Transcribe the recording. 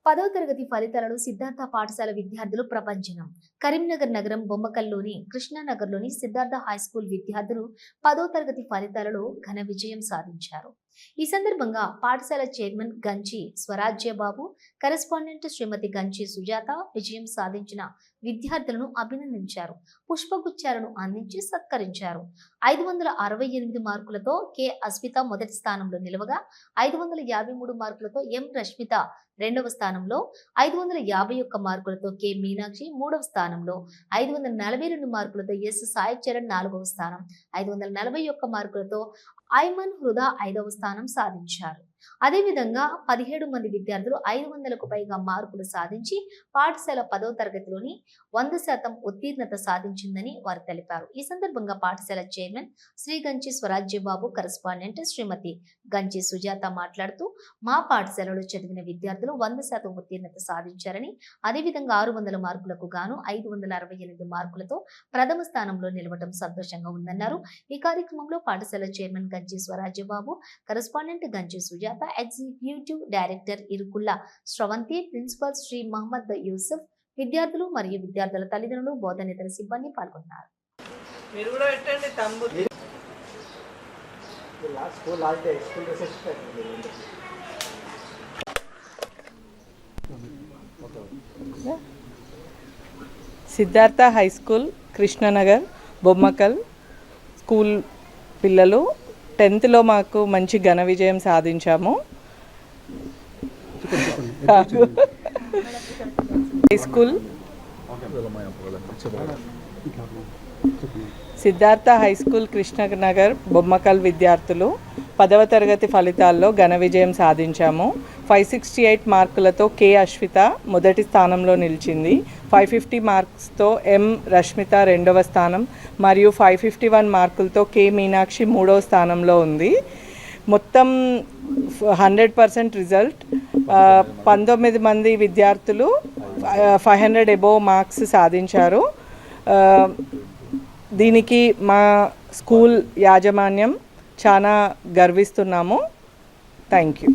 10వ తరగతి ఫలితాలలో సిద్ధార్థ పాఠశాల విద్యార్థులు ప్రపంచనం. కరీంనగర్ నగరం బొమ్మకల్లోని కృష్ణానగర్లోని సిద్ధార్థ హైస్కూల్ విద్యార్థులు 10వ తరగతి ఫలితాలలో ఘన విజయం సాధించారు. ఈ సందర్భంగా పాఠశాల చైర్మన్ గంచి స్వరాజ్యబాబు, కరెస్పాండెంట్ శ్రీమతి గంచి సుజాత విజయం సాధించిన విద్యార్థులను అభినందించారు. పుష్పగుచ్చాలను అందించి సత్కరించారు. 568 మార్కులతో కె అస్మిత మొదటి స్థానంలో నిలవగా 553 మార్కులతో ఎం రష్మిత రెండవ స్థానంలో, 551 మార్కులతో కె మీనాక్షి మూడవ స్థానంలో, 542 మార్కులతో ఎస్ సాయి చరణ్ నాలుగవ స్థానం, 541 మార్కులతో ఐమన్ హృదా ఐదవ స్థానం సాధించారు. అదేవిధంగా 17 మంది విద్యార్థులు 500కు పైగా మార్కులు సాధించి పాఠశాల 10వ తరగతిలోని 100% ఉత్తీర్ణత సాధించిందని వారు తెలిపారు. ఈ సందర్భంగా పాఠశాల చైర్మన్ శ్రీ గంచి స్వరాజ్యబాబు, కరెస్పాండెంట్ శ్రీమతి గంచి సుజాత మాట్లాడుతూ, మా పాఠశాలలో చదివిన విద్యార్థులు 100% ఉత్తీర్ణత సాధించారని, అదేవిధంగా 600 మార్కులకు గాను 568 మార్కులతో ప్రథమ స్థానంలో నిలవడం సంతోషంగా ఉందన్నారు. ఈ కార్యక్రమంలో పాఠశాల chairman Ganchi Swarajyababu, correspondent Ganchi Sujatha, executive director Irukulla Sravanthi, principal Shri Mohammed Yusuf, విద్యార్థులు మరియు విద్యార్థుల తల్లిదండ్రులు, బోధనేతర సిబ్బంది పాల్గొన్నారు. Siddhartha high school Krishnanagar Bommakal school పిల్లలు 10th మాకు మంచి ఘన విజయం సాధించాము. High school Siddhartha high school Krishnanagar Bommakal విద్యార్థులు 10వ తరగతి ఫలితాల్లో ఘన విజయం సాధించాము. 568 మార్కులతో కె అశ్విత మొదటి స్థానంలో నిలిచింది. 550 మార్క్స్తో ఎం రష్మిత రెండవ స్థానం మరియు 551 మార్కులతో కె మీనాక్షి మూడవ స్థానంలో ఉంది. మొత్తం 100% రిజల్ట్. 19 మంది విద్యార్థులు 500 అబోవ్ మార్క్స్ సాధించారు. దీనికి మా స్కూల్ యాజమాన్యం చాలా గర్విస్తున్నాము. Thank you.